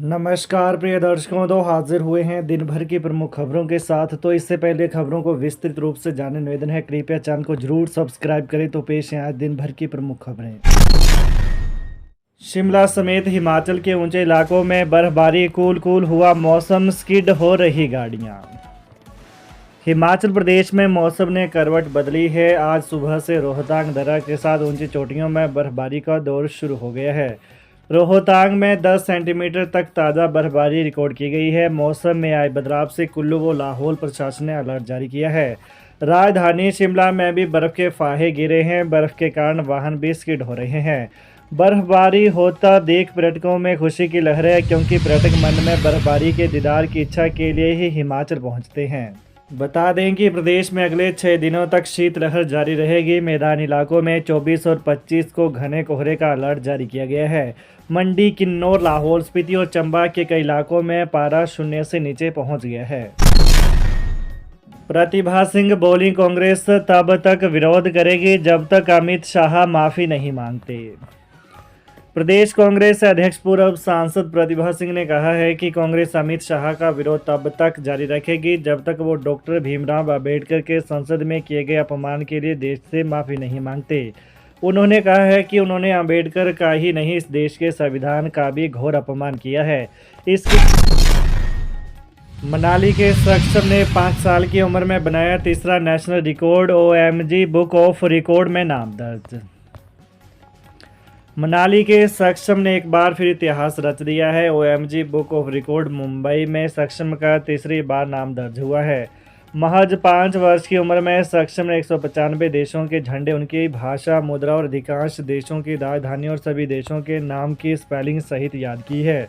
नमस्कार प्रिय दर्शकों, तो हाजिर हुए हैं दिन भर की प्रमुख खबरों के साथ। तो इससे पहले खबरों को विस्तृत रूप से जानने निवेदन है, कृपया चैनल को जरूर सब्सक्राइब करें। तो पेश हैं आज दिन भर की प्रमुख खबरें। शिमला समेत हिमाचल के ऊंचे इलाकों में बर्फबारी, कूल हुआ मौसम, स्किड हो रही गाड़ियां। हिमाचल प्रदेश में मौसम ने करवट बदली है। आज सुबह से रोहतांग दर्रा के साथ ऊंची चोटियों में बर्फबारी का दौर शुरू हो गया है। रोहतांग में 10 सेंटीमीटर तक ताज़ा बर्फबारी रिकॉर्ड की गई है। मौसम में आए बदलाव से कुल्लू व लाहौल प्रशासन ने अलर्ट जारी किया है। राजधानी शिमला में भी बर्फ़ के फाहे गिरे हैं। बर्फ़ के कारण वाहन भी स्किड हो रहे हैं। बर्फबारी होता देख पर्यटकों में खुशी की लहर है, क्योंकि पर्यटक मन में बर्फबारी के दीदार की इच्छा के लिए ही हिमाचल पहुंचते हैं। बता दें कि प्रदेश में अगले 6 दिनों तक शीतलहर जारी रहेगी। मैदानी इलाकों में 24 और 25 को घने कोहरे का अलर्ट जारी किया गया है। मंडी, किन्नौर, लाहौल स्पीति और चंबा के कई इलाकों में पारा शून्य से नीचे पहुंच गया है। प्रतिभा सिंह बोली, कांग्रेस तब तक विरोध करेगी जब तक अमित शाह माफ़ी नहीं मांगते। प्रदेश कांग्रेस अध्यक्ष पूर्व सांसद प्रतिभा सिंह ने कहा है कि कांग्रेस अमित शाह का विरोध तब तक जारी रखेगी जब तक वो डॉक्टर भीमराव अंबेडकर के संसद में किए गए अपमान के लिए देश से माफ़ी नहीं मांगते। उन्होंने कहा है कि उन्होंने अंबेडकर का ही नहीं, इस देश के संविधान का भी घोर अपमान किया है। इसके मनाली के सक्षम ने 5 साल की उम्र में बनाया तीसरा national record, OMG book of record में नाम दर्ज। मनाली के सक्षम ने एक बार फिर इतिहास रच दिया है। OMG book of record Mumbai में सक्षम का तीसरी बार नाम दर्ज हुआ है। महज 5 वर्ष की उम्र में सक्षम ने 195 देशों के झंडे, उनकी भाषा, मुद्रा और अधिकांश देशों की राजधानी और सभी देशों के नाम की स्पेलिंग सहित याद की है।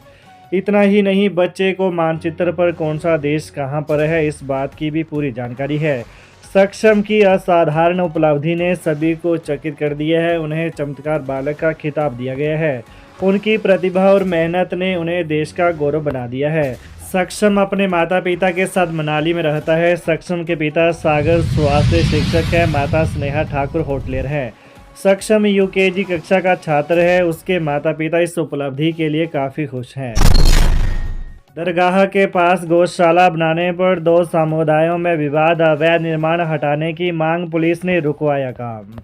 इतना ही नहीं, बच्चे को मानचित्र पर कौन सा देश कहां पर है, इस बात की भी पूरी जानकारी है। सक्षम की असाधारण उपलब्धि ने सभी को चकित कर दिया है। उन्हें चमत्कार बालक का खिताब दिया गया है। उनकी प्रतिभा और मेहनत ने उन्हें देश का गौरव बना दिया है। सक्षम अपने माता पिता के साथ मनाली में रहता है। सक्षम के पिता सागर स्वास्थ्य शिक्षक है, माता स्नेहा ठाकुर होटलियर है। सक्षम UKG कक्षा का छात्र है। उसके माता पिता इस उपलब्धि के लिए काफ़ी खुश हैं। दरगाह के पास गौशाला बनाने पर 2 समुदायों में विवाद, अवैध निर्माण हटाने की मांग, पुलिस ने रुकवाया काम।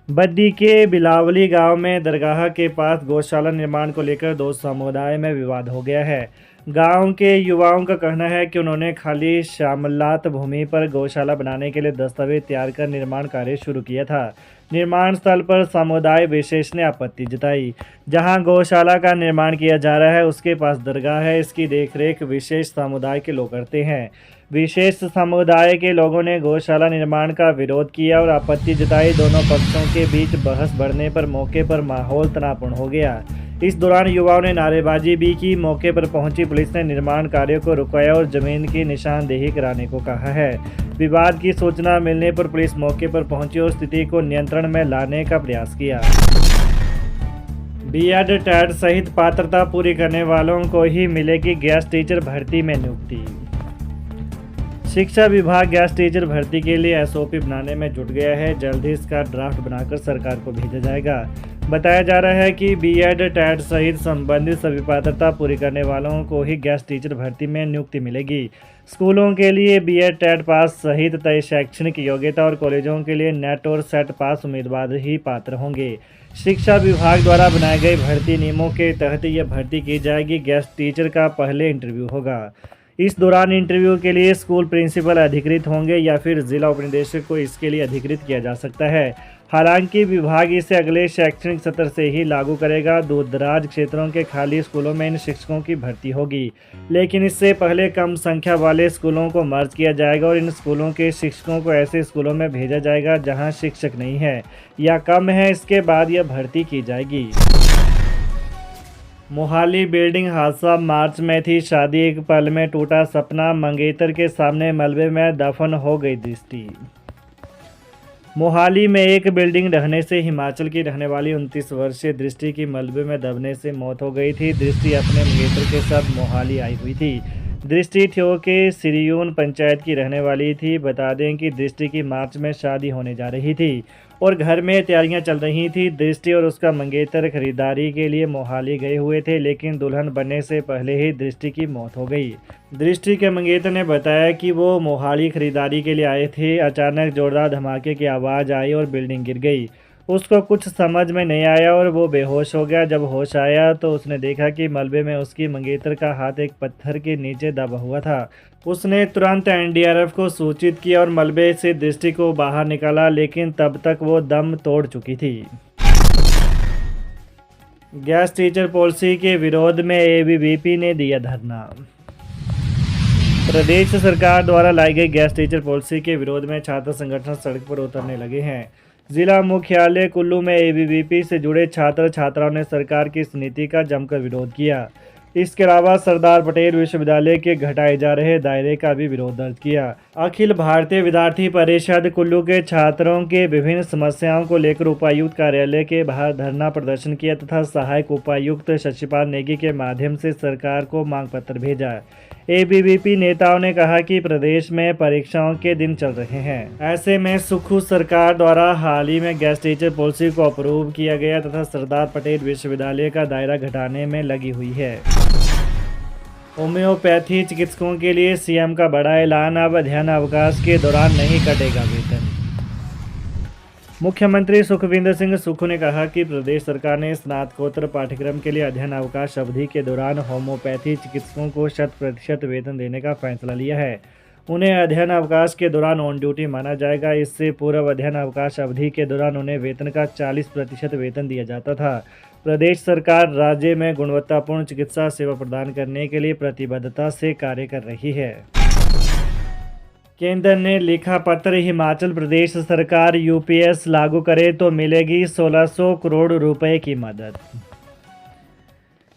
बद्दी के बिलावली गांव में दरगाह के पास गौशाला निर्माण को लेकर 2 समुदाय में विवाद हो गया है। गांव के युवाओं का कहना है कि उन्होंने खाली शामलात भूमि पर गौशाला बनाने के लिए दस्तावेज तैयार कर निर्माण कार्य शुरू किया था। निर्माण स्थल पर समुदाय विशेष ने आपत्ति जताई। जहां गौशाला का निर्माण किया जा रहा है उसके पास दरगाह है। इसकी देखरेख विशेष समुदाय के लोग करते हैं। विशेष समुदाय के लोगों ने गौशाला निर्माण का विरोध किया और आपत्ति जताई। दोनों पक्षों के बीच बहस बढ़ने पर मौके पर माहौल तनावपूर्ण हो गया। इस दौरान युवाओं ने नारेबाजी भी की। मौके पर पहुंची पुलिस ने निर्माण कार्यों को रुकवाया और जमीन की निशानदेही कराने को कहा है। विवाद की सूचना मिलने पर पुलिस मौके पर पहुंची और स्थिति को नियंत्रण में लाने का प्रयास किया। BEd टेट सहित पात्रता पूरी करने वालों को ही मिलेगी गेस्ट टीचर भर्ती में नियुक्ति। शिक्षा विभाग गेस्ट टीचर भर्ती के लिए SOP बनाने में जुट गया है। जल्द ही इसका ड्राफ्ट बनाकर सरकार को भेजा जाएगा। बताया जा रहा है कि BEd टेट सहित संबंधित सभी पात्रता पूरी करने वालों को ही गेस्ट टीचर भर्ती में नियुक्ति मिलेगी। स्कूलों के लिए BEd टेट पास सहित तय शैक्षणिक योग्यता और कॉलेजों के लिए नेट और सेट पास उम्मीदवार ही पात्र होंगे। शिक्षा विभाग द्वारा बनाए गए भर्ती नियमों के तहत यह भर्ती की जाएगी। गेस्ट टीचर का पहले इंटरव्यू होगा। इस दौरान इंटरव्यू के लिए स्कूल प्रिंसिपल अधिकृत होंगे या फिर जिला उपनिदेशक को इसके लिए अधिकृत किया जा सकता है। हालांकि विभाग इसे अगले शैक्षणिक सत्र से ही लागू करेगा। दूर दराज क्षेत्रों के खाली स्कूलों में इन शिक्षकों की भर्ती होगी, लेकिन इससे पहले कम संख्या वाले स्कूलों को मर्ज किया जाएगा और इन स्कूलों के शिक्षकों को ऐसे स्कूलों में भेजा जाएगा जहां शिक्षक नहीं है या कम है। इसके बाद यह भर्ती की जाएगी। मोहाली बिल्डिंग हादसा, मार्च में थी शादी, एक पल में टूटा सपना, मंगेतर के सामने मलबे में दफन हो गई दृष्टि। मोहाली में एक बिल्डिंग ढहने से हिमाचल की रहने वाली 29 वर्षीय दृष्टि की मलबे में दबने से मौत हो गई थी। दृष्टि अपने मंगेतर के साथ मोहाली आई हुई थी। दृष्टि ठियो के सिरियून पंचायत की रहने वाली थी। बता दें कि दृष्टि की मार्च में शादी होने जा रही थी और घर में तैयारियां चल रही थी। दृष्टि और उसका मंगेतर खरीदारी के लिए मोहाली गए हुए थे, लेकिन दुल्हन बनने से पहले ही दृष्टि की मौत हो गई। दृष्टि के मंगेतर ने बताया कि वो मोहाली खरीदारी के लिए आए थे। अचानक जोरदार धमाके की आवाज़ आई और बिल्डिंग गिर गई। उसको कुछ समझ में नहीं आया और वो बेहोश हो गया। जब होश आया तो उसने देखा कि मलबे में उसकी मंगेतर का हाथ एक पत्थर के नीचे दबा हुआ था। उसने तुरंत एनडीआरएफ को सूचित किया और मलबे से दृष्टि को बाहर निकाला, लेकिन तब तक वो दम तोड़ चुकी थी। गैस टीचर पॉलिसी के विरोध में एबीवीपी ने दिया धरना। प्रदेश सरकार द्वारा लाई गई गैस टीचर पॉलिसी के विरोध में छात्र संगठन सड़क पर उतरने लगे हैं। जिला मुख्यालय कुल्लू में एबीवीपी से जुड़े छात्र छात्राओं ने सरकार की इस नीति का जमकर विरोध किया। इसके अलावा सरदार पटेल विश्वविद्यालय के घटाए जा रहे दायरे का भी विरोध दर्ज किया। अखिल भारतीय विद्यार्थी परिषद कुल्लू के छात्रों के विभिन्न समस्याओं को लेकर उपायुक्त कार्यालय के बाहर धरना प्रदर्शन किया तथा सहायक उपायुक्त शशिपाल नेगी के माध्यम से सरकार को मांग पत्र भेजा। एबीवीपी नेताओं ने कहा कि प्रदेश में परीक्षाओं के दिन चल रहे हैं। ऐसे में सुखू सरकार द्वारा हाल ही में गैस टीचर पॉलिसी को अप्रूव किया गया तथा सरदार पटेल विश्वविद्यालय का दायरा घटाने में लगी हुई है। होम्योपैथी चिकित्सकों के लिए सीएम का बड़ा ऐलान। अब अध्ययन अवकाश के दौरान नहीं कटेगा वेतन। मुख्यमंत्री सुखविंदर सिंह सुक्खू ने कहा कि प्रदेश सरकार ने स्नातकोत्तर पाठ्यक्रम के लिए अध्ययन अवकाश अवधि के दौरान होम्योपैथी चिकित्सकों को 100% वेतन देने का फैसला लिया है। उन्हें अध्ययन अवकाश के दौरान ऑन ड्यूटी माना जाएगा। इससे पूर्व अध्ययन अवकाश अवधि के दौरान उन्हें वेतन का 40% वेतन दिया जाता था। प्रदेश सरकार राज्य में गुणवत्तापूर्ण चिकित्सा सेवा प्रदान करने के लिए प्रतिबद्धता से कार्य कर रही है। केंद्र ने लिखा पत्र। हिमाचल प्रदेश सरकार यूपीएस लागू करे तो मिलेगी 1600 करोड़ रुपए की मदद।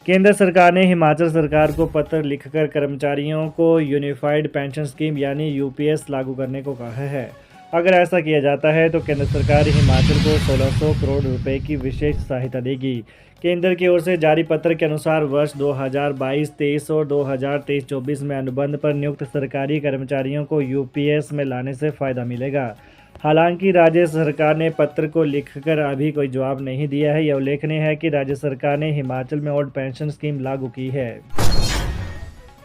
केंद्र सरकार ने हिमाचल सरकार को पत्र लिखकर कर्मचारियों को यूनिफाइड पेंशन स्कीम यानी यूपीएस लागू करने को कहा है। अगर ऐसा किया जाता है तो केंद्र सरकार हिमाचल को 1600 करोड़ रुपए की विशेष सहायता देगी। केंद्र की ओर से जारी पत्र के अनुसार वर्ष 2022-23 और 2023-24 में अनुबंध पर नियुक्त सरकारी कर्मचारियों को यूपीएस में लाने से फ़ायदा मिलेगा। हालांकि राज्य सरकार ने पत्र को लिखकर अभी कोई जवाब नहीं दिया है। यह उल्लेखनीय है कि राज्य सरकार ने हिमाचल में ओल्ड पेंशन स्कीम लागू की है।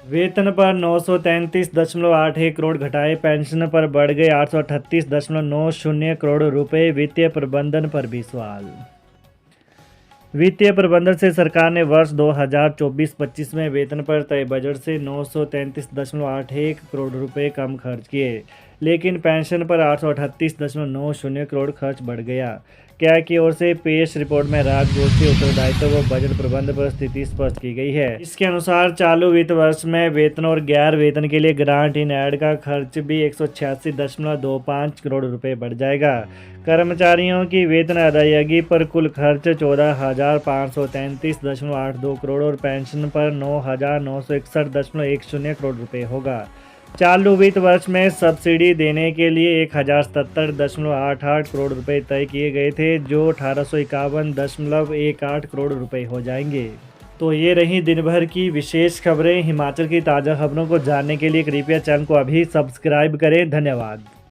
वेतन पर 933.81 करोड़ घटाए, पेंशन पर बढ़ गए 838.90 करोड़ रुपए। वित्तीय प्रबंधन पर भी सवाल। वित्तीय प्रबंधन से सरकार ने वर्ष 2024-25 में वेतन पर तय बजट से 933.81 करोड़ रुपए कम खर्च किए, लेकिन पेंशन पर 838.90 करोड़ खर्च बढ़ गया। क्या की ओर से पेश रिपोर्ट में राजकोषीय उत्तरदायित्व व बजट प्रबंध पर स्थिति स्पष्ट की गई है। इसके अनुसार चालू वित्त वर्ष में वेतन और गैर वेतन के लिए ग्रांट इन एड का खर्च भी 186.25 करोड़ रुपए बढ़ जाएगा। कर्मचारियों की वेतन अदायगी पर कुल खर्च 14,533.82 करोड़ और पेंशन पर 9,961.10 करोड़ रुपए होगा। चालू वित्त वर्ष में सब्सिडी देने के लिए 1,077.88 करोड़ रुपए तय किए गए थे, जो 1,851.18 करोड़ रुपए हो जाएंगे। तो ये रही दिन भर की विशेष खबरें। हिमाचल की ताज़ा खबरों को जानने के लिए कृपया चैनल को अभी सब्सक्राइब करें। धन्यवाद।